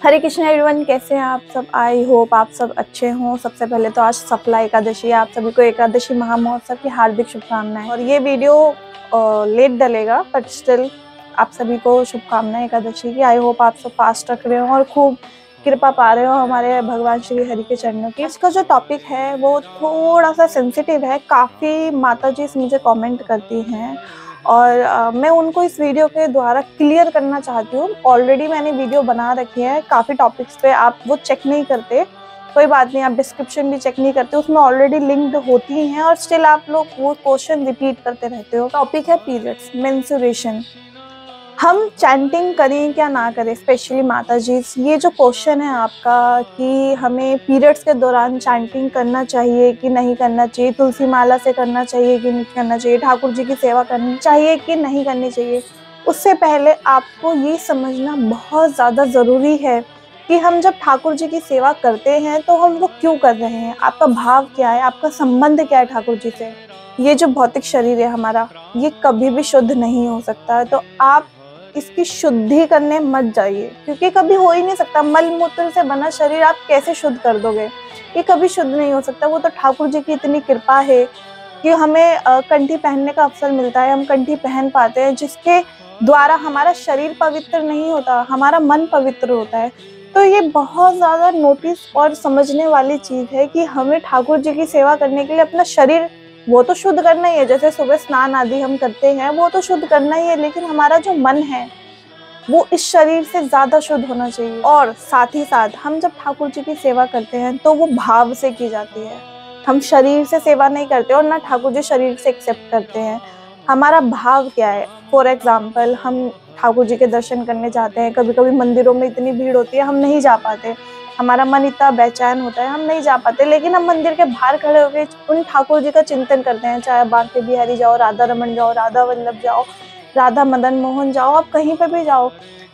हरे Krishna everyone, कैसे हैं आप सब। आई होप आप सब अच्छे हों। सबसे पहले तो आज सफला एकादशी है। आप सभी को एकादशी महामहोत्सव की हार्दिक शुभकामनाएं। और ये वीडियो लेट डलेगा बट स्टिल आप सभी को शुभकामनाएं एकादशी की। आई होप आप सब फास्ट रख रहे हो और खूब कृपा पा रहे हो हमारे भगवान श्री हरि के चरणों की। इसका जो टॉपिक है वो थोड़ा सा सेंसिटिव है। काफ़ी माता जी मुझे कमेंट करती हैं और मैं उनको इस वीडियो के द्वारा क्लियर करना चाहती हूँ। ऑलरेडी मैंने वीडियो बना रखी है काफ़ी टॉपिक्स पे, आप वो चेक नहीं करते, कोई बात नहीं, आप डिस्क्रिप्शन भी चेक नहीं करते, उसमें ऑलरेडी लिंक्ड होती हैं और स्टिल आप लोग वो क्वेश्चन रिपीट करते रहते हो। टॉपिक है पीरियड्स, मेंस्ट्रुएशन। हम चैंटिंग करें क्या ना करें, स्पेशली माता जी, ये जो क्वेश्चन है आपका कि हमें पीरियड्स के दौरान चैंटिंग करना चाहिए कि नहीं करना चाहिए, तुलसी माला से करना चाहिए कि नहीं करना चाहिए, ठाकुर जी की सेवा करनी चाहिए कि नहीं करनी चाहिए, उससे पहले आपको ये समझना बहुत ज़्यादा ज़रूरी है कि हम जब ठाकुर जी की सेवा करते हैं तो हम वो क्यों कर रहे हैं, आपका भाव क्या है, आपका संबंध क्या है ठाकुर जी से। ये जो भौतिक शरीर है हमारा, ये कभी भी शुद्ध नहीं हो सकता है, तो आप इसकी शुद्धि करने मत जाइए, क्योंकि कभी हो ही नहीं सकता। मल मूत्र से बना शरीर आप कैसे शुद्ध कर दोगे, ये कभी शुद्ध नहीं हो सकता। वो तो ठाकुर जी की इतनी कृपा है कि हमें कंठी पहनने का अवसर मिलता है, हम कंठी पहन पाते हैं, जिसके द्वारा हमारा शरीर पवित्र नहीं होता, हमारा मन पवित्र होता है। तो ये बहुत ज़्यादा नोटिस और समझने वाली चीज़ है कि हमें ठाकुर जी की सेवा करने के लिए अपना शरीर वो तो शुद्ध करना ही है, जैसे सुबह स्नान आदि हम करते हैं वो तो शुद्ध करना ही है, लेकिन हमारा जो मन है वो इस शरीर से ज़्यादा शुद्ध होना चाहिए। और साथ ही साथ हम जब ठाकुर जी की सेवा करते हैं तो वो भाव से की जाती है। हम शरीर से सेवा नहीं करते और ना ठाकुर जी शरीर से एक्सेप्ट करते हैं। हमारा भाव क्या है। फॉर एग्जाम्पल, हम ठाकुर जी के दर्शन करने जाते हैं, कभी कभी मंदिरों में इतनी भीड़ होती है हम नहीं जा पाते, हमारा मन इतना बेचैन होता है हम नहीं जा पाते, लेकिन हम मंदिर के बाहर खड़े होकर उन ठाकुर जी का चिंतन करते हैं। चाहे बांके बिहारी जाओ, राधा रमन जाओ, राधा वल्लभ जाओ, राधा मदन मोहन जाओ, आप कहीं पर भी जाओ,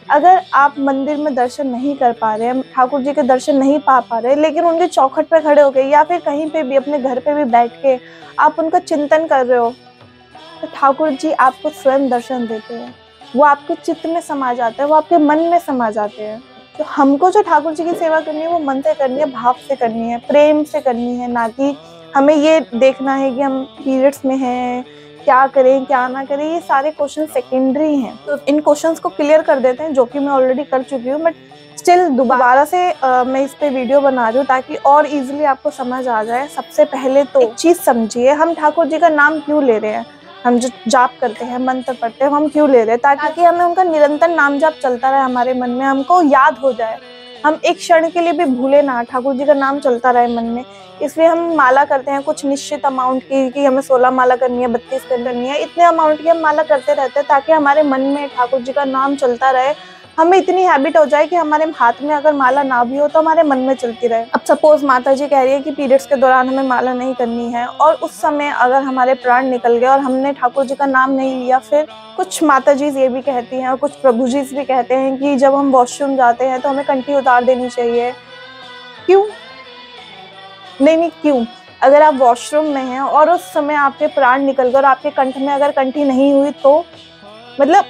अगर आप मंदिर में दर्शन नहीं कर पा रहे हैं, ठाकुर जी के दर्शन नहीं पा रहे, लेकिन उनके चौखट पे खड़े हो गए या फिर कहीं पे भी अपने घर पे भी बैठ के आप उनका चिंतन कर रहे हो, तो ठाकुर जी आपको स्वयं दर्शन देते हैं। वो आपके चित्त में समा जाते हैं, वो आपके मन में समा जाते हैं। तो हमको जो ठाकुर जी की सेवा करनी है वो मन से करनी है, भाव से करनी है, प्रेम से करनी है, ना कि हमें ये देखना है कि हम पीरियड्स में हैं, क्या करें क्या ना करें। ये सारे क्वेश्चन सेकेंडरी हैं, तो इन क्वेश्चंस को क्लियर कर देते हैं, जो कि मैं ऑलरेडी कर चुकी हूँ, बट स्टिल दोबारा से मैं इस पे वीडियो बना रही हूँ ताकि और इजीली आपको समझ आ जाए। सबसे पहले तो एक चीज़ समझिए, हम ठाकुर जी का नाम क्यों ले रहे हैं, हम जो जाप करते हैं, मंत्र पढ़ते हैं, हम क्यों ले रहे हैं, ताकि हमें उनका निरंतर नाम जाप चलता रहे, हमारे मन में हमको याद हो जाए, हम एक क्षण के लिए भी भूले ना, ठाकुर जी का नाम चलता रहे मन में। इसलिए हम माला करते हैं कुछ निश्चित अमाउंट की, कि हमें 16 माला करनी है, 32 करनी है, इतने अमाउंट की हम माला करते रहते हैं ताकि हमारे मन में ठाकुर जी का नाम चलता रहे। हमें इतनी हैबिट हो जाए कि हमारे हाथ में अगर माला ना भी हो तो हमारे मन में चलती रहे। अब सपोज माता जी कह रही है कि पीरियड्स के दौरान हमें माला नहीं करनी है, और उस समय अगर हमारे प्राण निकल गए और हमने ठाकुर जी का नाम नहीं लिया, फिर कुछ माता जी ये भी कहती हैं और कुछ प्रभु जी भी कहते हैं कि जब हम वॉशरूम जाते हैं तो हमें कंठी उतार देनी चाहिए। क्यों? नहीं, क्यों? अगर आप वॉशरूम में हैं और उस समय आपके प्राण निकल गए और आपके कंठ में अगर कंठी नहीं हुई, तो मतलब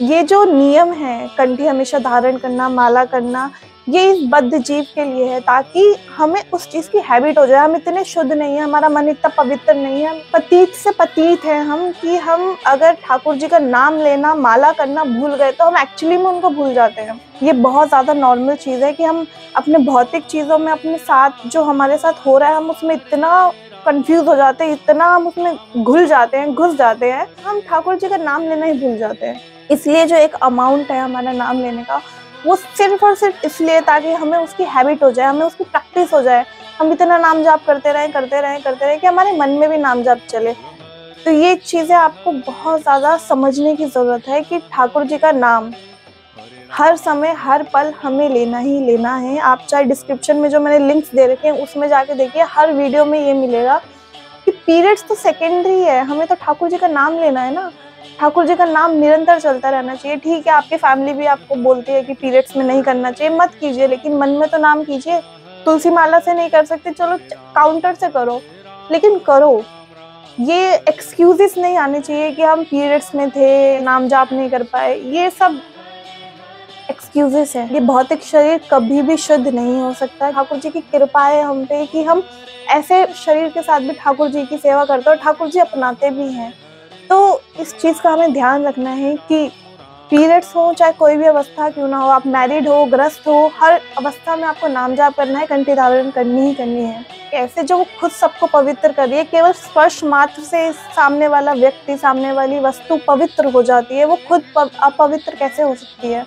ये जो नियम है कंठी हमेशा धारण करना, माला करना, ये इस बद्ध जीव के लिए है ताकि हमें उस चीज़ की हैबिट हो जाए। हम इतने शुद्ध नहीं है, हमारा मन इतना पवित्र नहीं है, पतित से पतित है हम, कि हम अगर ठाकुर जी का नाम लेना, माला करना भूल गए तो हम एक्चुअली में उनको भूल जाते हैं। ये बहुत ज़्यादा नॉर्मल चीज़ है कि हम अपने भौतिक चीज़ों में, अपने साथ जो हमारे साथ हो रहा है, हम उसमें इतना कंफ्यूज हो जाते हैं, इतना हम उसमें घुस जाते हैं, हम ठाकुर जी का नाम लेना ही भूल जाते हैं। इसलिए जो एक अमाउंट है हमारा नाम लेने का, वो सिर्फ और सिर्फ इसलिए ताकि हमें उसकी हैबिट हो जाए, हमें उसकी प्रैक्टिस हो जाए, हम इतना नाम जाप करते रहें कि हमारे मन में भी नाम जाप चले। तो ये चीज़ें आपको बहुत ज़्यादा समझने की ज़रूरत है कि ठाकुर जी का नाम हर समय हर पल हमें लेना ही लेना है। आप चाहे डिस्क्रिप्शन में जो मैंने लिंक्स दे रखे हैं उसमें जाके देखिए, हर वीडियो में ये मिलेगा कि पीरियड्स तो सेकेंडरी है, हमें तो ठाकुर जी का नाम लेना है ना। ठाकुर जी का नाम निरंतर चलता रहना चाहिए। ठीक है, आपकी फैमिली भी आपको बोलती है कि पीरियड्स में नहीं करना चाहिए, मत कीजिए, लेकिन मन में तो नाम कीजिए। तुलसी माला से नहीं कर सकते, चलो काउंटर से करो, लेकिन करो। ये एक्सक्यूजेस नहीं आने चाहिए कि हम पीरियड्स में थे, नाम जाप नहीं कर पाए। ये सब एक्सक्यूजेस हैं। ये भौतिक शरीर कभी भी शुद्ध नहीं हो सकता। ठाकुर जी की कृपा है हम पे कि हम ऐसे शरीर के साथ भी ठाकुर जी की सेवा करते हैं और ठाकुर जी अपनाते भी हैं। तो इस चीज़ का हमें ध्यान रखना है कि पीरियड्स हो चाहे कोई भी अवस्था क्यों ना हो, आप मैरिड हो, ग्रस्त हो, हर अवस्था में आपको नाम जाप करना है, कंठी धारण करनी ही करनी है। ऐसे जो खुद सबको पवित्र कर रही है, केवल स्पर्श मात्र से सामने वाला व्यक्ति, सामने वाली वस्तु पवित्र हो जाती है, वो खुद अपवित्र कैसे हो सकती है।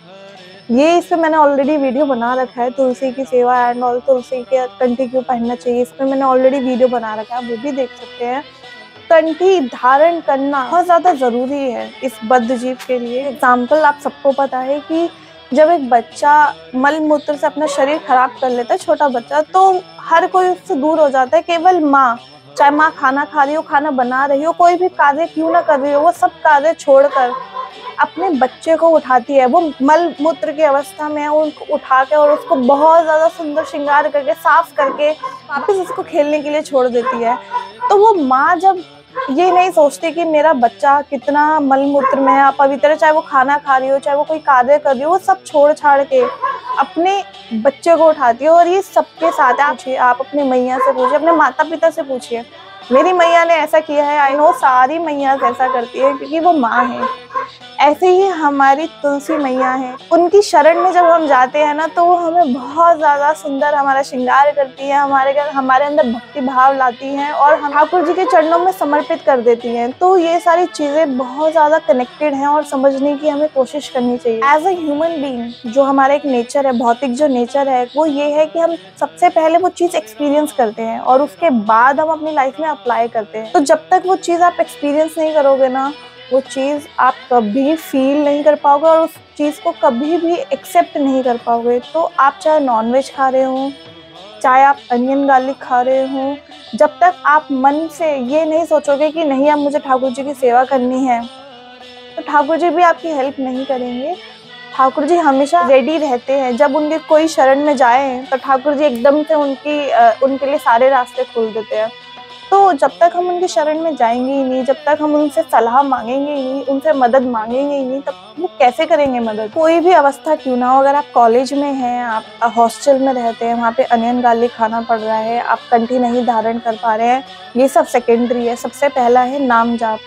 ये इस पे मैंने ऑलरेडी वीडियो बना रखा है, तुलसी की सेवा एंड ऑल, तुलसी के कंठी क्यों पहनना चाहिए, इस पे मैंने ऑलरेडी वीडियो बना रखा है, वो भी देख सकते हैं। कंठी धारण करना बहुत ज़्यादा ज़रूरी है इस बद्ध जीव के लिए। एग्जाम्पल आप सबको पता है कि जब एक बच्चा मल मूत्र से अपना शरीर खराब कर लेता है, छोटा बच्चा, तो हर कोई उससे दूर हो जाता है। केवल माँ, चाहे माँ खाना खा रही हो, खाना बना रही हो, कोई भी कार्य क्यों ना कर रही हो, वो सब कार्य छोड़कर अपने बच्चे को उठाती है। वो मल मूत्र की अवस्था में है, उनको उठा के और उसको बहुत ज़्यादा सुंदर श्रृंगार करके, साफ करके वापस उसको खेलने के लिए छोड़ देती है। तो वो माँ जब ये नहीं सोचती कि मेरा बच्चा कितना मलमूत्र में है, अपवित्र है, चाहे वो खाना खा रही हो, चाहे वो कोई कार्य कर रही हो, वो सब छोड़ छाड़ के अपने बच्चे को उठाती है। और ये सबके साथ है। आप अपने मैया से पूछिए, अपने माता पिता से पूछिए, मेरी मैया ने ऐसा किया है। आई नो सारी मैया ऐसा करती है क्योंकि वो माँ है। ऐसे ही हमारी तुलसी मैया है, उनकी शरण में जब हम जाते हैं ना, तो वो हमें बहुत ज़्यादा सुंदर हमारा श्रृंगार करती है, हमारे अंदर भक्ति भाव लाती हैं और हम ठाकुर जी के चरणों में समर्पित कर देती हैं। तो ये सारी चीज़ें बहुत ज़्यादा कनेक्टेड हैं और समझने की हमें कोशिश करनी चाहिए। एज अ ह्यूमन बीइंग जो हमारा एक नेचर है, भौतिक जो नेचर है, वो ये है कि हम सबसे पहले वो चीज़ एक्सपीरियंस करते हैं और उसके बाद हम अपनी लाइफ में अप्लाई करते हैं। तो जब तक वो चीज़ आप एक्सपीरियंस नहीं करोगे ना, वो चीज़ आप कभी फील नहीं कर पाओगे और उस चीज़ को कभी भी एक्सेप्ट नहीं कर पाओगे। तो आप चाहे नॉनवेज खा रहे हो, चाहे आप अनियन गार्लिक खा रहे हो, जब तक आप मन से ये नहीं सोचोगे कि नहीं अब मुझे ठाकुर जी की सेवा करनी है, तो ठाकुर जी भी आपकी हेल्प नहीं करेंगे। ठाकुर जी हमेशा रेडी रहते हैं। जब उनके कोई शरण में जाए तो ठाकुर जी एकदम से उनके लिए सारे रास्ते खोल देते हैं। तो जब तक हम उनके शरण में जाएंगे ही नहीं, जब तक हम उनसे सलाह मांगेंगे ही नहीं, उनसे मदद मांगेंगे ही नहीं, तब वो कैसे करेंगे मदद। कोई भी अवस्था क्यों ना हो, अगर आप कॉलेज में हैं, आप हॉस्टल में रहते हैं, वहाँ पे अनियन गार्लिक खाना पड़ रहा है, आप कंठी नहीं धारण कर पा रहे हैं, ये सब सेकेंडरी है। सबसे पहला है नाम जाप।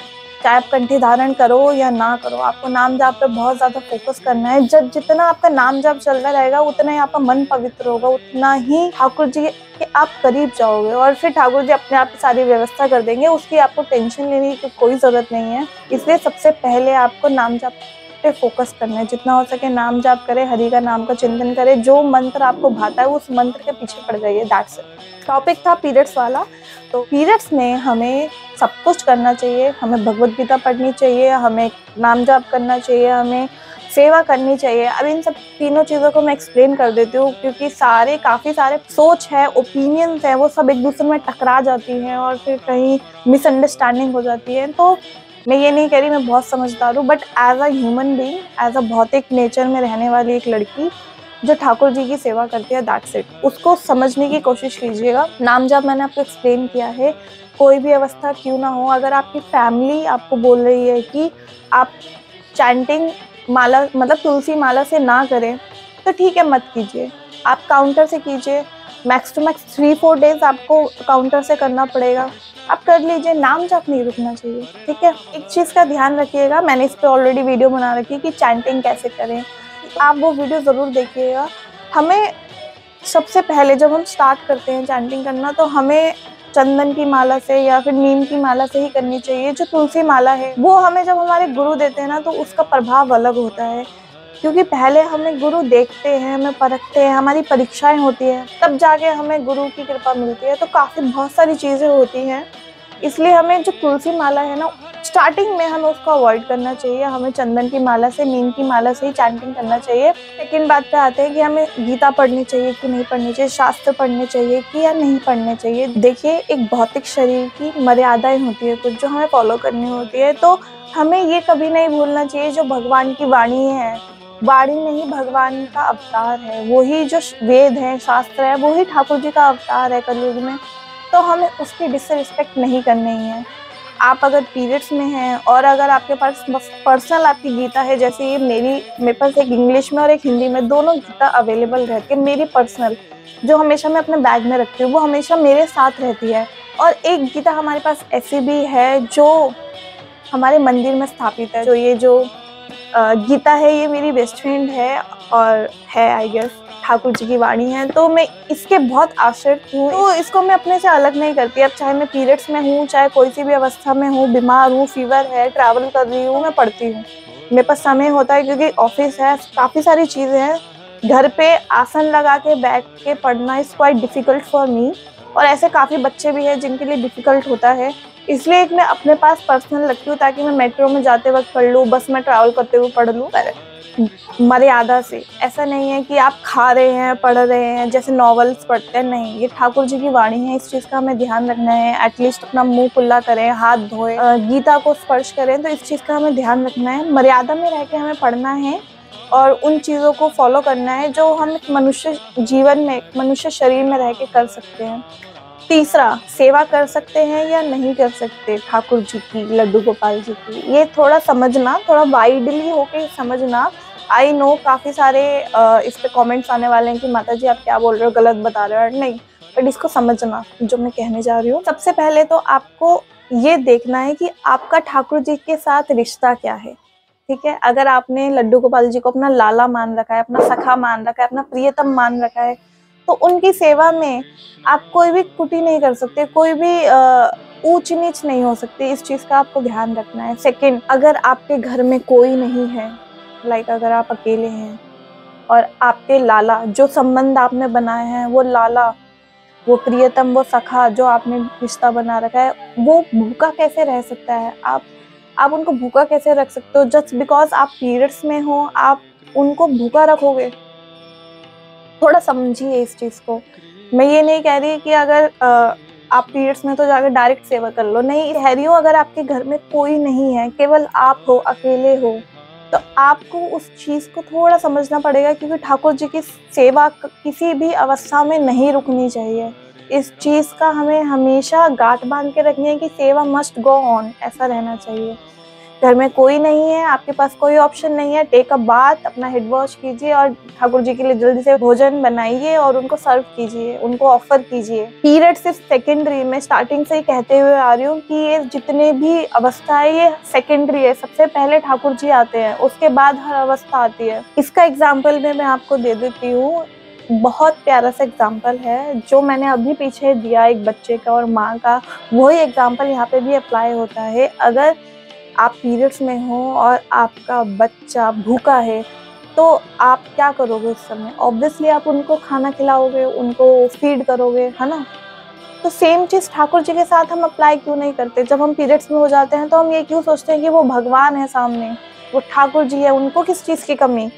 चाहे आप कंठी धारण करो या ना करो, आपको नाम जाप पे बहुत ज़्यादा फोकस करना है। जब जितना आपका नाम जाप चलता रहेगा, उतना ही आपका मन पवित्र होगा, उतना ही ठाकुर जी के आप करीब जाओगे और फिर ठाकुर जी अपने आप सारी व्यवस्था कर देंगे। उसकी आपको टेंशन लेने की कोई ज़रूरत नहीं है। इसलिए सबसे पहले आपको नाम जाप पे फोकस करना है। जितना हो सके नाम जाप करें, हरि का नाम का चिंतन करें, जो मंत्र आपको भाता है उस मंत्र के पीछे पड़ जाइए। That's it. टॉपिक था पीरियड्स वाला। तो पीरियड्स में हमें सब कुछ करना चाहिए। हमें भगवत गीता पढ़नी चाहिए, हमें नाम जाप करना चाहिए, हमें सेवा करनी चाहिए। अब इन सब तीनों चीज़ों को मैं एक्सप्लेन कर देती हूँ क्योंकि काफ़ी सारे सोच है, ओपिनियंस है, वो सब एक दूसरे में टकरा जाती हैं और फिर कहीं मिसअंडरस्टैंडिंग हो जाती है। तो मैं ये नहीं कह रही मैं बहुत समझदार हूँ, but as a human being, as a भौतिक नेचर में रहने वाली एक लड़की जो ठाकुर जी की सेवा करती है, दैट्स इट। उसको समझने की कोशिश कीजिएगा। नाम जाप मैंने आपको एक्सप्लेन किया है। कोई भी अवस्था क्यों ना हो, अगर आपकी फैमिली आपको बोल रही है कि आप चैंटिंग माला मतलब तुलसी माला से ना करें, तो ठीक है, मत कीजिए। आप काउंटर से कीजिए। मैक्स टू मैक्स 3-4 डेज आपको काउंटर से करना पड़ेगा, आप कर लीजिए। नाम जाप नहीं रुकना चाहिए, ठीक है। एक चीज़ का ध्यान रखिएगा, मैंने इस पर ऑलरेडी वीडियो बना रखी है कि चैंटिंग कैसे करें, आप वो वीडियो ज़रूर देखिएगा। हमें सबसे पहले जब हम स्टार्ट करते हैं चैंटिंग करना, तो हमें चंदन की माला से या फिर नीम की माला से ही करनी चाहिए। जो तुलसी माला है वो हमें जब हमारे गुरु देते हैं ना, तो उसका प्रभाव अलग होता है, क्योंकि पहले हमें गुरु देखते हैं, हमें परखते हैं, हमारी परीक्षाएं होती हैं, तब जाके हमें गुरु की कृपा मिलती है। तो बहुत सारी चीज़ें होती हैं, इसलिए हमें जो तुलसी माला है ना, स्टार्टिंग में हमें उसको अवॉइड करना चाहिए। हमें चंदन की माला से, नीम की माला से ही चैंटिंग करना चाहिए। सेकेंड बात पे आते हैं कि हमें गीता पढ़नी चाहिए कि नहीं पढ़नी चाहिए, शास्त्र पढ़ने चाहिए कि या नहीं पढ़ने चाहिए। देखिए, एक भौतिक शरीर की मर्यादाएं होती है कुछ, जो हमें फॉलो करनी होती है। तो हमें ये कभी नहीं भूलना चाहिए, जो भगवान की वाणी है, वाणी नहीं भगवान का अवतार है। वही जो वेद है, शास्त्र है, वही ठाकुर जी का अवतार है कलयुग में। तो हमें उसकी डिसरिस्पेक्ट नहीं करनी है। आप अगर पीरियड्स में हैं और अगर आपके पास पर्सनल आपकी गीता है, जैसे ये मेरे पास एक इंग्लिश में और एक हिंदी में दोनों गीता अवेलेबल रहती है, मेरी पर्सनल जो हमेशा मैं अपने बैग में रखती हूँ, वो हमेशा मेरे साथ रहती है। और एक गीता हमारे पास ऐसी भी है जो हमारे मंदिर में स्थापित है। जो गीता है, ये मेरी बेस्ट फ्रेंड है और है आई गेस ठाकुर जी की वाणी है, तो मैं इसके बहुत आश्रित हूँ। तो इसको मैं अपने से अलग नहीं करती। अब चाहे मैं पीरियड्स में हूँ, चाहे कोई सी भी अवस्था में हूँ, बीमार हूँ, फीवर है, ट्रैवल कर रही हूँ, मैं पढ़ती हूँ। मेरे पास समय होता है क्योंकि ऑफिस है, काफ़ी सारी चीज़ें हैं। घर पे आसन लगा के बैठ के पढ़ना is quite difficult for me, और ऐसे काफ़ी बच्चे भी हैं जिनके लिए डिफ़िकल्ट होता है। इसलिए एक मैं अपने पास पर्सनल रखती हूँ ताकि मैं मेट्रो में जाते वक्त पढ़ लूँ, बस में ट्रैवल करते हुए पढ़ लूँ, पर मर्यादा से। ऐसा नहीं है कि आप खा रहे हैं, पढ़ रहे हैं, जैसे नॉवेल्स पढ़ते हैं, नहीं। ये ठाकुर जी की वाणी है, इस चीज़ का हमें ध्यान रखना है। एटलीस्ट अपना मुंह कुल्ला करें, हाथ धोएं, गीता को स्पर्श करें, तो इस चीज़ का हमें ध्यान रखना है। मर्यादा में रह के हमें पढ़ना है और उन चीज़ों को फॉलो करना है जो हम एक मनुष्य जीवन में, मनुष्य शरीर में रह के कर सकते हैं। तीसरा, सेवा कर सकते हैं या नहीं कर सकते ठाकुर जी की, लड्डू गोपाल जी की, ये थोड़ा समझना, थोड़ा वाइडली होके समझना। आई नो काफ़ी सारे इस पे कमेंट्स आने वाले हैं कि माता जी आप क्या बोल रहे हो, गलत बता रहे हो, नहीं, बट इसको समझना जो मैं कहने जा रही हूँ। सबसे पहले तो आपको ये देखना है कि आपका ठाकुर जी के साथ रिश्ता क्या है, ठीक है। अगर आपने लड्डू गोपाल जी को अपना लाला मान रखा है, अपना सखा मान रखा है, अपना प्रियतम मान रखा है, तो उनकी सेवा में आप कोई भी कुटी नहीं कर सकते, कोई भी ऊंच नीच नहीं हो सकती। इस चीज़ का आपको ध्यान रखना है। सेकंड, अगर आपके घर में कोई नहीं है, लाइक अगर आप अकेले हैं और आपके लाला, जो संबंध आपने बनाए हैं, वो लाला, वो प्रियतम, वो सखा जो आपने रिश्ता बना रखा है, वो भूखा कैसे रह सकता है? आप उनको भूखा कैसे रख सकते हो? जस्ट बिकॉज आप पीरियड्स में हो आप उनको भूखा रखोगे? थोड़ा समझिए इस चीज़ को। मैं ये नहीं कह रही कि अगर आप पीरियड्स में तो जाकर डायरेक्ट सेवा कर लो, नहीं कह रही हूँ। अगर आपके घर में कोई नहीं है, केवल आप हो, अकेले हो, तो आपको उस चीज़ को थोड़ा समझना पड़ेगा, क्योंकि ठाकुर जी की सेवा किसी भी अवस्था में नहीं रुकनी चाहिए। इस चीज़ का हमें हमेशा गांठ बांध के रखनी है कि सेवा मस्ट गो ऑन, ऐसा रहना चाहिए। घर में कोई नहीं है, आपके पास कोई ऑप्शन नहीं है, टेक अ बाथ, अपना हेड वॉश कीजिए और ठाकुर जी के लिए जल्दी से भोजन बनाइए और उनको सर्व कीजिए, उनको ऑफर कीजिए। पीरियड सिर्फ सेकेंडरी, मैं स्टार्टिंग से ही कहते हुए आ रही हूँ कि ये जितने भी अवस्था है ये सेकेंडरी है। सबसे पहले ठाकुर जी आते हैं, उसके बाद हर अवस्था आती है। इसका एग्जाम्पल मैं आपको दे देती हूँ। बहुत प्यारा सा एग्जाम्पल है जो मैंने अभी पीछे दिया एक बच्चे का और माँ का, वही एग्जाम्पल यहाँ पे भी अप्लाई होता है। अगर आप पीरियड्स में हो और आपका बच्चा भूखा है, तो आप क्या करोगे उस समय? ऑब्वियसली आप उनको खाना खिलाओगे, उनको फीड करोगे, है ना? तो सेम चीज़ ठाकुर जी के साथ हम अप्लाई क्यों नहीं करते? जब हम पीरियड्स में हो जाते हैं तो हम ये क्यों सोचते हैं कि वो भगवान है सामने, वो ठाकुर जी है, उनको किस चीज़ की कमी?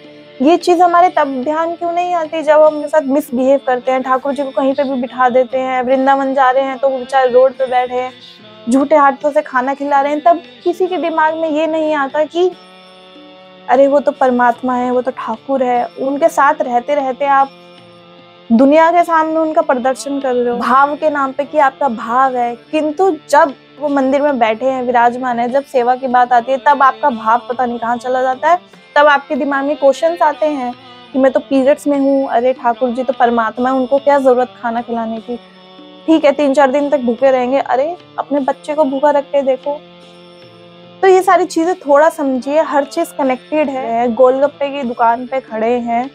ये चीज़ हमारे तब ध्यान क्यों नहीं आती जब हम उनके साथ मिसबिहेव करते हैं, ठाकुर जी को कहीं पे भी बिठा देते हैं, वृंदावन जा रहे हैं तो वो बेचारे रोड पे बैठे हैं, झूठे हाथों से खाना खिला रहे हैं, तब किसी के दिमाग में ये नहीं आता कि अरे वो तो परमात्मा है, वो तो ठाकुर है। उनके साथ रहते रहते आप दुनिया के सामने उनका प्रदर्शन कर रहे हो भाव के नाम पे कि आपका भाव है, किंतु जब वो मंदिर में बैठे हैं, विराजमान है, जब सेवा की बात आती है तब आपका भाव पता नहीं कहाँ चला जाता है। तब आपके दिमाग में क्वेश्चंस आते हैं कि मैं तो पीरियड्स में हूँ, अरे ठाकुर जी तो परमात्मा है, उनको क्या जरूरत खाना खिलाने की? ठीक है 3-4 दिन तक भूखे रहेंगे, अरे अपने बच्चे को भूखा रख के देखो। तो ये सारी चीजें थोड़ा समझिए, हर चीज कनेक्टेड है। गोलगप्पे की दुकान पे खड़े हैं,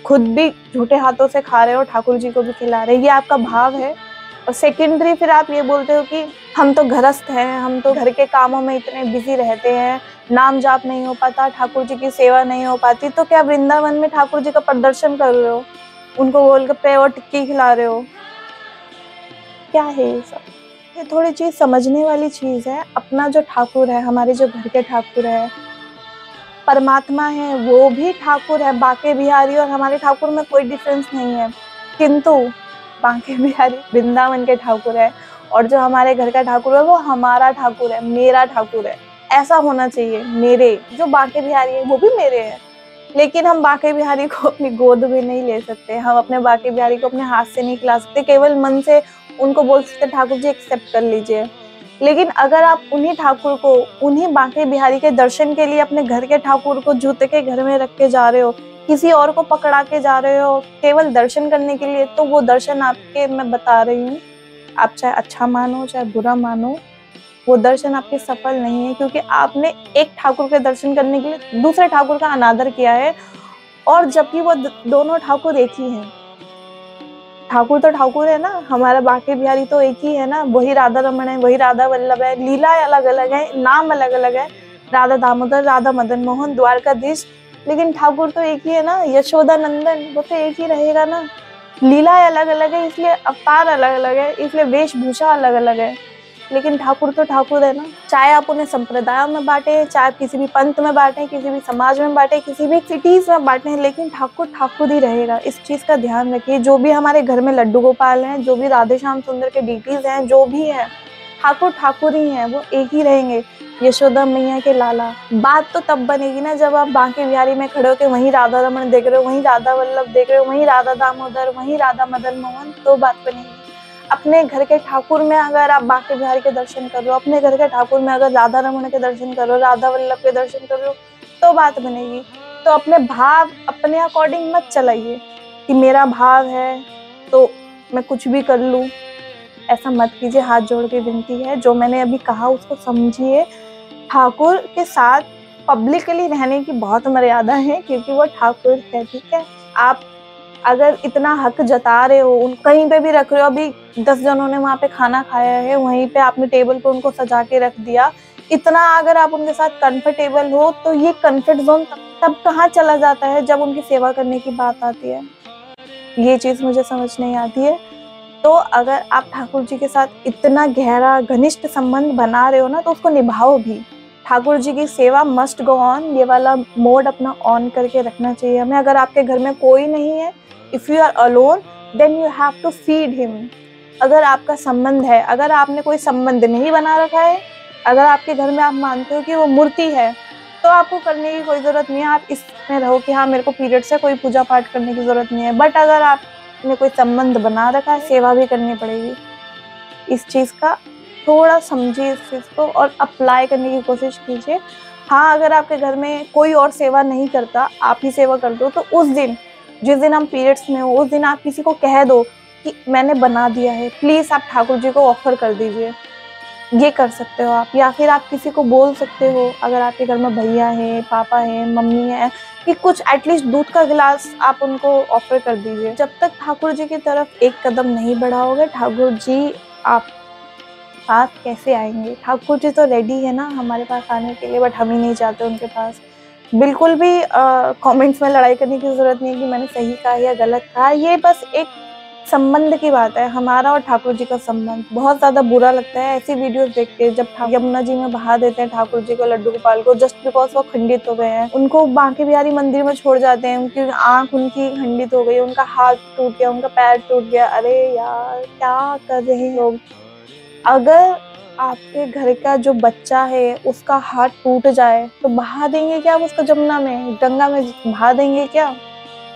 खुद भी झूठे हाथों से खा रहे हो, ठाकुर जी को भी खिला रहे हैं, ये आपका भाव है। और सेकेंडरी फिर आप ये बोलते हो कि हम तो घरस्थ हैं, हम तो घर के कामों में इतने बिजी रहते हैं, नाम जाप नहीं हो पाता, ठाकुर जी की सेवा नहीं हो पाती, तो क्या वृंदावन में ठाकुर जी का प्रदर्शन कर रहे हो, उनको गोलगप्पे और टिक्की खिला रहे हो? क्या है ये सब? ये थोड़ी चीज समझने वाली चीज है। अपना जो ठाकुर है, हमारे जो घर के ठाकुर है, परमात्मा है, वो भी ठाकुर है। बांके बिहारी और हमारे ठाकुर में कोई डिफरेंस नहीं है, किंतु बांके बिहारी वृंदावन के ठाकुर है और जो हमारे घर का ठाकुर है वो हमारा ठाकुर है, मेरा ठाकुर है। ऐसा होना चाहिए। मेरे जो बांके बिहारी है वो भी मेरे हैं, लेकिन हम बांके बिहारी को अपनी गोद में नहीं ले सकते, हम अपने बांके बिहारी को अपने हाथ से नहीं खिला सकते, केवल मन से उनको बोल सकते ठाकुर जी एक्सेप्ट कर लीजिए। लेकिन अगर आप उन्हीं ठाकुर को, उन्हीं बांके बिहारी के दर्शन के लिए अपने घर के ठाकुर को जूते के घर में रख के जा रहे हो, किसी और को पकड़ा के जा रहे हो केवल दर्शन करने के लिए, तो वो दर्शन आपके, मैं बता रही हूँ, आप चाहे अच्छा मानो चाहे बुरा मानो, वो दर्शन आपके सफल नहीं है, क्योंकि आपने एक ठाकुर के दर्शन करने के लिए दूसरे ठाकुर का अनादर किया है। और जबकि वो दोनों ठाकुर एक ही हैं। ठाकुर तो ठाकुर है ना, हमारा बांके बिहारी तो एक ही है ना, वही राधा रमन है, वही राधा वल्लभ है, लीलाएं अलग अलग है, नाम अलग अलग है, राधा दामोदर, राधा मदन मोहन, द्वारकाधीश, लेकिन ठाकुर तो एक ही है ना, यशोदा नंदन, वो तो एक ही रहेगा ना। लीलाएं अलग अलग है, इसलिए अवतार अलग अलग है, इसलिए वेशभूषा अलग अलग है, लेकिन ठाकुर तो ठाकुर है ना। चाहे आप उन्हें संप्रदायों में बांटे, चाहे आप किसी भी पंथ में बांटे, किसी भी समाज में बांटे, किसी भी सिटीज में बांटे, लेकिन ठाकुर ठाकुर ही रहेगा। इस चीज का ध्यान रखिए। जो भी हमारे घर में लड्डू गोपाल हैं, जो भी राधे श्याम सुंदर के डीटीज हैं, जो भी है, ठाकुर ठाकुर ही हैं, वो एक ही रहेंगे, यशोदा मैया के लाला। बात तो तब बनेगी ना जब आप बांके बिहारी में खड़े होकर वहीं राधा रमन देख रहे हो, वहीं राधा वल्लभ देख रहे हो, वहीं राधा दामोदर, वहीं राधा मदन मोहन, तो बात बनेगी। अपने घर के ठाकुर में अगर आप बांके बिहारी के दर्शन कर रहे हो, अपने घर के ठाकुर में अगर राधा रमन के दर्शन कर रहे हो, राधा वल्लभ के दर्शन कर रहे हो, तो बात बनेगी। तो अपने भाव अपने अकॉर्डिंग मत चलाइए कि मेरा भाव है तो मैं कुछ भी कर लूं, ऐसा मत कीजिए। हाथ जोड़ के विनती है, जो मैंने अभी कहा उसको समझिए। ठाकुर के साथ पब्लिकली रहने की बहुत मर्यादा है, क्योंकि वो ठाकुर है, ठीक है। आप अगर इतना हक जता रहे हो, उन कहीं पे भी रख रहे हो, अभी 10 जनों ने वहां पे खाना खाया है, वहीं पे आपने टेबल पे उनको सजा के रख दिया, इतना अगर आप उनके साथ कंफर्टेबल हो, तो ये कंफर्ट जोन तब कहाँ चला जाता है जब उनकी सेवा करने की बात आती है। ये चीज मुझे समझ नहीं आती है। तो अगर आप ठाकुर जी के साथ इतना गहरा घनिष्ठ संबंध बना रहे हो ना, तो उसको निभाओ भी। ठाकुर जी की सेवा मस्ट गो ऑन, ये वाला मोड अपना ऑन करके रखना चाहिए हमें। अगर आपके घर में कोई नहीं है, if you are alone, then you have to feed him. अगर आपका संबंध है, अगर आपने कोई संबंध नहीं बना रखा है, अगर आपके घर में आप मानते हो कि वो मूर्ति है, तो आपको करने की कोई जरूरत नहीं है। आप इसमें रहो कि हाँ मेरे को पीरियड से कोई पूजा पाठ करने की जरूरत नहीं है। बट अगर आपने कोई संबंध बना रखा है, सेवा भी करनी पड़ेगी। इस चीज का थोड़ा समझिए, इस चीज को, और अप्लाई करने की कोशिश कीजिए। हाँ, अगर आपके घर में कोई और सेवा नहीं करता, आप ही सेवा कर दो, तो उस दिन, जिस दिन हम पीरियड्स में हो, उस दिन आप किसी को कह दो कि मैंने बना दिया है, प्लीज आप ठाकुर जी को ऑफर कर दीजिए। ये कर सकते हो आप। या फिर आप किसी को बोल सकते हो, अगर आपके घर में भैया है, पापा है, मम्मी है, कि कुछ एटलीस्ट दूध का गिलास आप उनको ऑफर कर दीजिए। जब तक ठाकुर जी की तरफ एक कदम नहीं बढ़ाओगे, ठाकुर जी आप पास कैसे आएंगे। ठाकुर जी तो रेडी है ना हमारे पास आने के लिए, बट हम ही नहीं चाहते उनके पास। बिल्कुल भी कमेंट्स में लड़ाई करने की जरूरत नहीं है कि मैंने सही कहा या गलत कहा। ये बस एक संबंध की बात है, हमारा और ठाकुर जी का संबंध। बहुत ज्यादा बुरा लगता है ऐसी वीडियोस देख के, जब यमुना जी में बहा देते हैं ठाकुर जी को, लड्डू गोपाल को, जस्ट बिकॉज वो खंडित हो गए हैं। उनको बांके बिहारी मंदिर में छोड़ जाते हैं, उनकी आंख उनकी खंडित हो गई, उनका हाथ टूट गया, उनका पैर टूट गया। अरे यार, क्या कर रहे हैं लोग। अगर आपके घर का जो बच्चा है उसका हाथ टूट जाए, तो बहा देंगे क्या आप उसको जमुना में, गंगा में बहा देंगे क्या?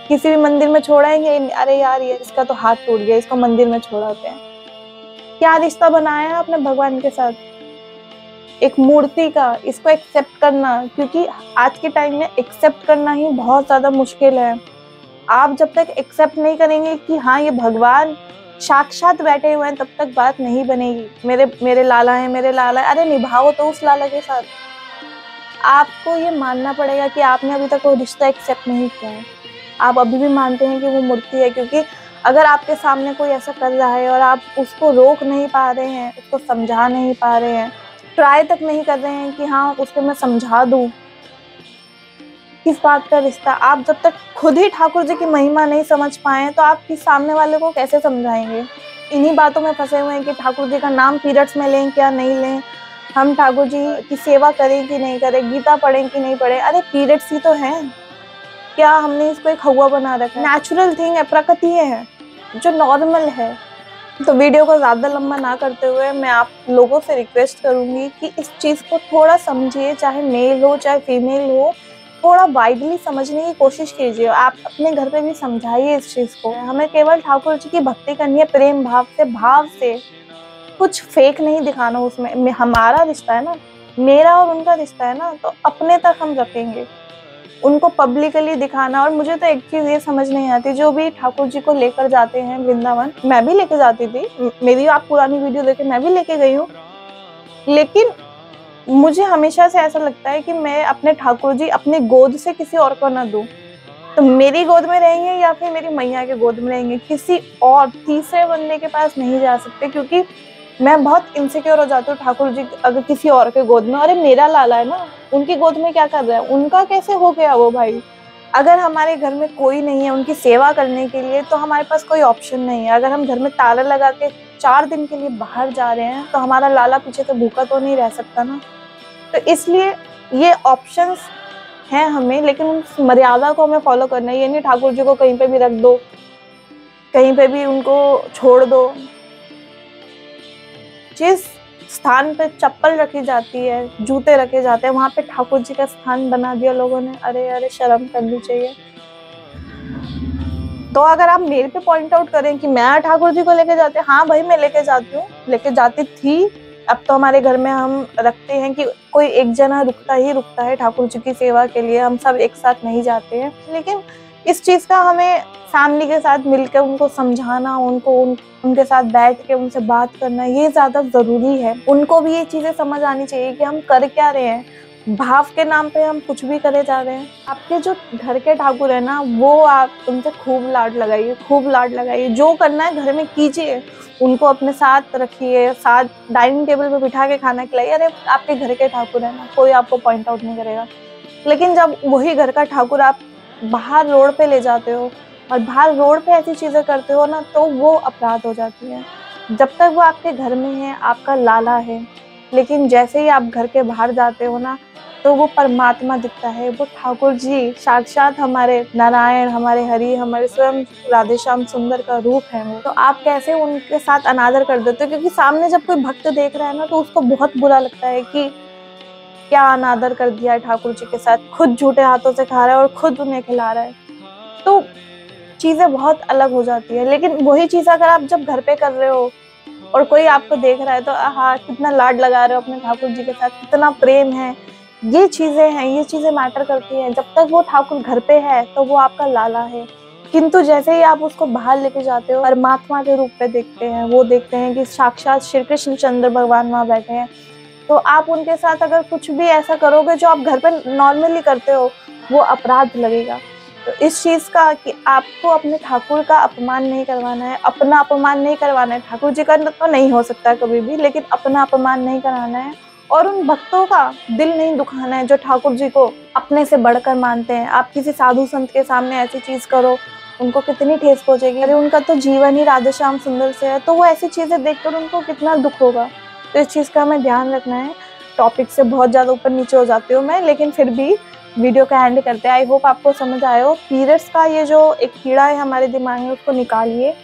किसी भी मंदिर में छोड़ाएंगे? अरे यार, ये इसका तो हाथ टूट गया, इसको मंदिर में छोड़ाते हैं। क्या रिश्ता बनाया है आपने भगवान के साथ, एक मूर्ति का? इसको एक्सेप्ट करना, क्योंकि आज के टाइम में एक्सेप्ट करना ही बहुत ज्यादा मुश्किल है। आप जब तक एक्सेप्ट नहीं करेंगे कि हाँ ये भगवान साक्षात बैठे हुए हैं, तब तक बात नहीं बनेगी। मेरे लाला है, मेरे लाला है, अरे निभाओ तो उस लाला के साथ। आपको ये मानना पड़ेगा कि आपने अभी तक वो रिश्ता एक्सेप्ट नहीं किया है, आप अभी भी मानते हैं कि वो मूर्ति है। क्योंकि अगर आपके सामने कोई ऐसा कर रहा है और आप उसको रोक नहीं पा रहे हैं, उसको समझा नहीं पा रहे हैं, ट्राई तक नहीं कर रहे हैं कि हाँ उसको मैं समझा दूं, किस बात का रिश्ता? आप जब तक खुद ही ठाकुर जी की महिमा नहीं समझ पाए, तो आप किस सामने वाले को कैसे समझाएंगे? इन्हीं बातों में फंसे हुए हैं कि ठाकुर जी का नाम पीरियड्स में लें क्या नहीं लें, हम ठाकुर जी की सेवा करें कि नहीं करें, गीता पढ़ें कि नहीं पढ़ें। अरे पीरियड्स ही तो हैं, क्या हमने इसको एक हवा बना रखा है? नेचुरल थिंग है, प्रकृति है जो नॉर्मल है। तो वीडियो को ज़्यादा लंबा ना करते हुए मैं आप लोगों से रिक्वेस्ट करूंगी कि इस चीज़ को थोड़ा समझिए, चाहे मेल हो चाहे फीमेल हो, थोड़ा वाइडली समझने की कोशिश कीजिए। आप अपने घर पे भी समझाइए इस चीज़ को। हमें केवल ठाकुर जी की भक्ति करनी है, प्रेम भाव से, कुछ फेक नहीं दिखाना उसमें। हमारा रिश्ता है ना, मेरा और उनका रिश्ता है ना, तो अपने तक हम रखेंगे। उनको पब्लिकली दिखाना। और मुझे तो एक चीज ये समझ नहीं आती, जो भी ठाकुर जी को लेकर जाते हैं वृंदावन, मैं भी लेके जाती थी, मेरी आप पुरानी वीडियो देखे, मैं भी लेके गई हूँ, लेकिन मुझे हमेशा से ऐसा लगता है कि मैं अपने ठाकुर जी अपने गोद से किसी और को ना दूं। तो मेरी गोद में रहेंगे या फिर मेरी मैया के गोद में रहेंगे, किसी और तीसरे बंदे के पास नहीं जा सकते, क्योंकि मैं बहुत इनसिक्योर हो जाती हूँ ठाकुर जी अगर किसी और के गोद में। अरे मेरा लाला है ना, उनकी गोद में क्या कर रहा है, उनका कैसे हो गया वो भाई। अगर हमारे घर में कोई नहीं है उनकी सेवा करने के लिए, तो हमारे पास कोई ऑप्शन नहीं है। अगर हम घर में ताला लगा के 4 दिन के लिए बाहर जा रहे हैं, तो हमारा लाला पीछे तो भूखा तो नहीं रह सकता ना। तो इसलिए ये ऑप्शंस हैं हमें, लेकिन उस मर्यादा को हमें फॉलो करना है। ये नहीं ठाकुर जी को कहीं पे भी रख दो, कहीं पे भी उनको छोड़ दो। जिस स्थान पे चप्पल रखी जाती है, जूते रखे जाते हैं, वहां पे ठाकुर जी का स्थान बना दिया लोगों ने। अरे अरे, शर्म करनी चाहिए। तो अगर आप मेरे पे पॉइंट आउट करें कि मैं ठाकुर जी को लेके जाती, हाँ भाई मैं लेके जाती हूँ, लेके जाती थी। अब तो हमारे घर में हम रखते हैं कि कोई एक जना रुकता ही रुकता है ठाकुर जी की सेवा के लिए, हम सब एक साथ नहीं जाते हैं। लेकिन इस चीज का हमें फैमिली के साथ मिलकर उनको समझाना, उनके साथ बैठ के उनसे बात करना, ये ज्यादा जरूरी है। उनको भी ये चीजें समझ आनी चाहिए कि हम कर क्या रहे हैं, भाव के नाम पे हम कुछ भी करे जा रहे हैं। आपके जो घर के ठाकुर है ना, वो आप उनसे खूब लाड लगाइए, खूब लाड लगाइए। जो करना है घर में कीजिए, उनको अपने साथ रखिए, साथ डाइनिंग टेबल पे बिठा के खाना खिलाइए। अरे आपके घर के ठाकुर है ना, कोई आपको पॉइंट आउट नहीं करेगा। लेकिन जब वही घर का ठाकुर आप बाहर रोड पे ले जाते हो और बाहर रोड पे ऐसी चीजें करते हो ना, तो वो अपराध हो जाती है। जब तक वो आपके घर में है, आपका लाला है, लेकिन जैसे ही आप घर के बाहर जाते हो ना, तो वो परमात्मा दिखता है, वो ठाकुर जी साक्षात हमारे नारायण, हमारे हरि, हमारे स्वयं राधे श्याम सुंदर का रूप है वो। तो आप कैसे उनके साथ अनादर कर देते हो? क्योंकि सामने जब कोई भक्त देख रहा है ना, तो उसको बहुत बुरा लगता है कि क्या अनादर कर दिया है ठाकुर जी के साथ, खुद झूठे हाथों से खा रहा है और खुद उन्हें खिला रहा है। तो चीजें बहुत अलग हो जाती है। लेकिन वही चीज अगर आप जब घर पे कर रहे हो और कोई आपको देख रहा है, तो हाँ कितना लाड लगा रहे हो अपने ठाकुर जी के साथ, कितना प्रेम है, ये चीजें हैं, ये चीजें मैटर करती हैं। जब तक वो ठाकुर घर पे है तो वो आपका लाला है, किंतु जैसे ही आप उसको बाहर लेके जाते हो, परमात्मा के रूप में देखते हैं, वो देखते हैं कि साक्षात श्री कृष्ण चंद्र भगवान वहां बैठे हैं, तो आप उनके साथ अगर कुछ भी ऐसा करोगे जो आप घर पे नॉर्मली करते हो, वो अपराध लगेगा। तो इस चीज का कि आपको अपने ठाकुर का अपमान नहीं करवाना है, अपना अपमान नहीं करवाना है। ठाकुर जी का तो नहीं हो सकता कभी भी, लेकिन अपना अपमान नहीं कराना है और उन भक्तों का दिल नहीं दुखाना है जो ठाकुर जी को अपने से बढ़कर मानते हैं। आप किसी साधु संत के सामने ऐसी चीज करो, उनको कितनी ठेस पहुंचेगी। अरे उनका तो जीवन ही राधे श्याम सुंदर से है, तो वो ऐसी चीजें देखकर उनको कितना दुख होगा। तो इस चीज का हमें ध्यान रखना है। टॉपिक से बहुत ज्यादा ऊपर नीचे हो जाती हूँ मैं, लेकिन फिर भी वीडियो का एंड करते हैं। आई होप आपको समझ आए हो। पीरियड्स का ये जो एक कीड़ा है हमारे दिमाग में, उसको निकालिए।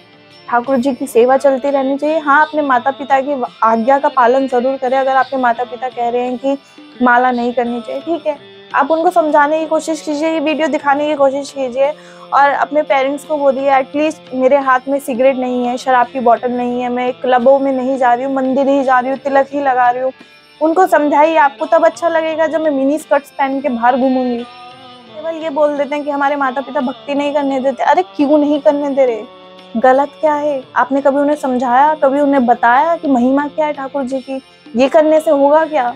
ठाकुर जी की सेवा चलती रहनी चाहिए। हाँ, अपने माता पिता की आज्ञा का पालन जरूर करें। अगर आपके माता पिता कह रहे हैं कि माला नहीं करनी चाहिए, ठीक है, आप उनको समझाने की कोशिश कीजिए, ये वीडियो दिखाने की कोशिश कीजिए और अपने पेरेंट्स को बोलिए एटलीस्ट मेरे हाथ में सिगरेट नहीं है, शराब की बोतल नहीं है, मैं क्लबों में नहीं जा रही हूँ, मंदिर ही जा रही हूँ, तिलक ही लगा रही हूँ। उनको समझाइए। आपको तब अच्छा लगेगा जब मैं मिनी स्कर्ट्स पहन के बाहर घूमूंगी। केवल ये बोल देते हैं कि हमारे माता पिता भक्ति नहीं करने देते। अरे क्यों नहीं करने दे रहे? गलत क्या है? आपने कभी उन्हें समझाया, कभी उन्हें बताया कि महिमा क्या है ठाकुर जी की, ये करने से होगा क्या?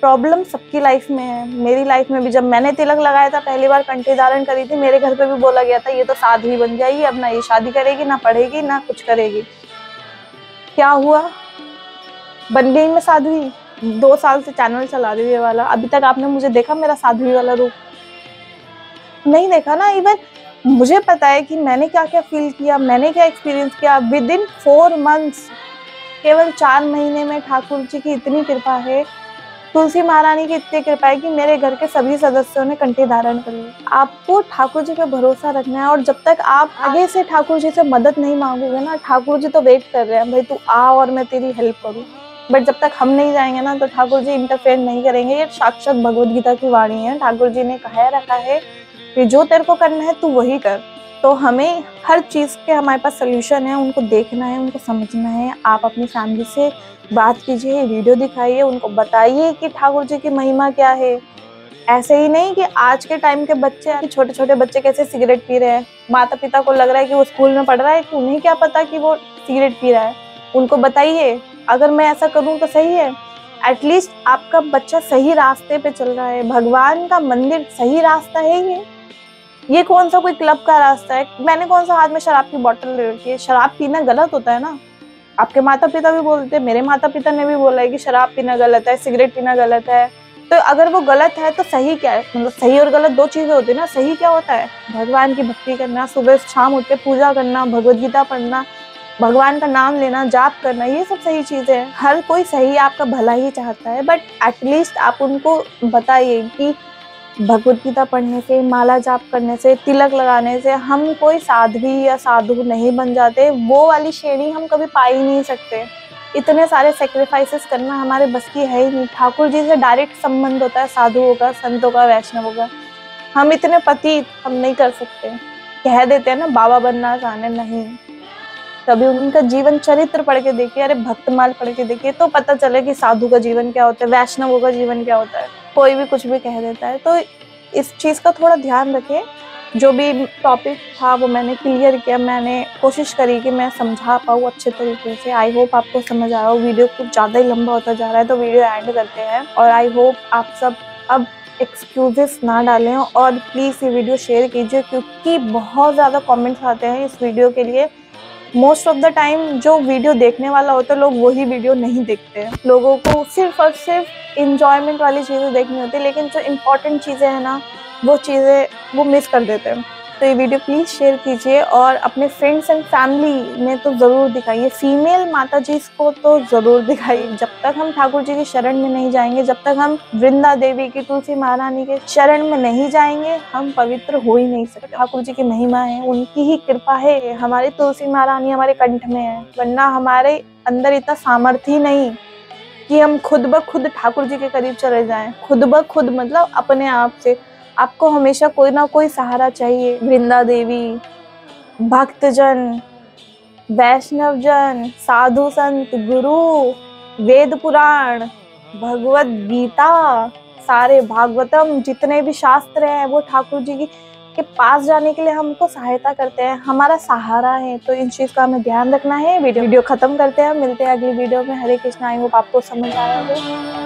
प्रॉब्लम सबकी लाइफ में है। मेरी लाइफ में भी जब मैंने तिलक लगाया था, पहली बार कंठी धारण करी थी, मेरे घर पे भी बोला गया था ये तो साध्वी बन जाएगी, अब ना ये शादी करेगी, ना पढ़ेगी, ना कुछ करेगी। क्या हुआ? बन गई मैं साध्वी। 2 साल से चैनल चला रही हूँ ये वाला, अभी तक आपने मुझे देखा मेरा साध्वी वाला रूप? नहीं देखा ना। इवन मुझे पता है कि मैंने क्या क्या फील किया, मैंने क्या एक्सपीरियंस किया। विद इन 4 मंथ्स, केवल 4 महीने में ठाकुर जी की इतनी कृपा है, तुलसी महारानी की इतनी कृपा है कि मेरे घर के सभी सदस्यों ने कंठी धारण कर ली। आपको ठाकुर जी पे भरोसा रखना है और जब तक आप आगे से ठाकुर जी से मदद नहीं मांगोगे ना, ठाकुर जी तो वेट कर रहे हैं, भाई तू आ और मैं तेरी हेल्प करूँ। बट जब तक हम नहीं जाएंगे ना, तो ठाकुर जी इंटरफेयर नहीं करेंगे। ये साक्षात भगवद गीता की वाणी है। ठाकुर जी ने कहा रखा है कि जो तेरे को करना है तू वही कर, तो हमें हर चीज़ के हमारे पास सोल्यूशन है, उनको देखना है, उनको समझना है। आप अपनी फैमिली से बात कीजिए, वीडियो दिखाइए, उनको बताइए कि ठाकुर जी की महिमा क्या है। ऐसे ही नहीं कि आज के टाइम के बच्चे, छोटे छोटे बच्चे कैसे सिगरेट पी रहे हैं, माता पिता को लग रहा है कि वो स्कूल में पढ़ रहा है, कि उन्हें क्या पता कि वो सिगरेट पी रहा है। उनको बताइए अगर मैं ऐसा करूं तो सही है। एटलीस्ट आपका बच्चा सही रास्ते पे चल रहा है, भगवान का मंदिर सही रास्ता है ये कौन सा कोई क्लब का रास्ता है। मैंने कौन सा हाथ में शराब की बोतल ले रखी है। शराब पीना गलत होता है ना, आपके माता पिता भी बोलते हैं, मेरे माता पिता ने भी बोला है कि शराब पीना गलत है, सिगरेट पीना गलत है। तो अगर वो गलत है तो सही क्या है? मतलब सही और गलत दो चीजें होती है ना। सही क्या होता है? भगवान की भक्ति करना, सुबह शाम उठ के पूजा करना, भगवत गीता पढ़ना, भगवान का नाम लेना, जाप करना, ये सब सही चीजें हैं। हर कोई सही आपका भला ही चाहता है, बट एटलीस्ट आप उनको बताइए कि भगवत गीता पढ़ने से, माला जाप करने से, तिलक लगाने से हम कोई साध्वी या साधु नहीं बन जाते। वो वाली श्रेणी हम कभी पा ही नहीं सकते। इतने सारे सेक्रीफाइसेस करना हमारे बस की है ही नहीं। ठाकुर जी से डायरेक्ट संबंध होता है साधुओं का, संतों का, वैष्णवों का। हम इतने पतित हम नहीं कर सकते। कह देते हैं ना बाबा बनना आसान है, नहीं। कभी उनका जीवन चरित्र पढ़ के देखिए, अरे भक्तमाल पढ़ के देखिए, तो पता चले कि साधु का जीवन क्या होता है, वैष्णवों का जीवन क्या होता है। कोई भी कुछ भी कह देता है, तो इस चीज का थोड़ा ध्यान रखें। जो भी टॉपिक था वो मैंने क्लियर किया, मैंने कोशिश करी कि मैं समझा पाऊँ अच्छे तरीके से। आई होप आपको समझ आ रहा हो। वीडियो कुछ ज़्यादा ही लंबा होता जा रहा है तो वीडियो एंड करते हैं। और आई होप आप सब अब एक्सक्यूजेस ना डालें और प्लीज़ ये वीडियो शेयर कीजिए, क्योंकि बहुत ज़्यादा कमेंट्स आते हैं इस वीडियो के लिए। मोस्ट ऑफ द टाइम जो वीडियो देखने वाला होता है, लोग वही वीडियो नहीं देखते हैं। लोगों को सिर्फ और सिर्फ इंजॉयमेंट वाली चीज़ें देखनी होती है, लेकिन जो इम्पोर्टेंट चीज़ें हैं ना, वो चीज़ें वो मिस कर देते हैं। तो ये वीडियो प्लीज़ शेयर कीजिए और अपने फ्रेंड्स एंड फैमिली में तो ज़रूर दिखाइए। फीमेल माता जी को तो ज़रूर दिखाइए। जब तक हम ठाकुर जी की शरण में नहीं जाएंगे, जब तक हम वृंदा देवी की, तुलसी महारानी के शरण में नहीं जाएंगे, हम पवित्र हो ही नहीं सकते। ठाकुर जी की महिमा है, उनकी ही कृपा है। हमारी तुलसी महारानी हमारे कंठ में है, वरना हमारे अंदर इतना सामर्थ्य ही नहीं कि हम खुद ब खुद ठाकुर जी के करीब चले जाएं। खुद ब खुद मतलब अपने आप से। आपको हमेशा कोई ना कोई सहारा चाहिए। वृंदा देवी, भक्तजन, वैष्णवजन, साधु संत, गुरु, वेद पुराण, भगवत गीता, सारे भागवतम, जितने भी शास्त्र हैं वो ठाकुर जी के पास जाने के लिए हमको सहायता करते हैं, हमारा सहारा है। तो इन चीज का हमें ध्यान रखना है। वीडियो खत्म करते हैं, मिलते हैं अगली वीडियो में। हरे कृष्णा। आई होप आपको समझ आया हो।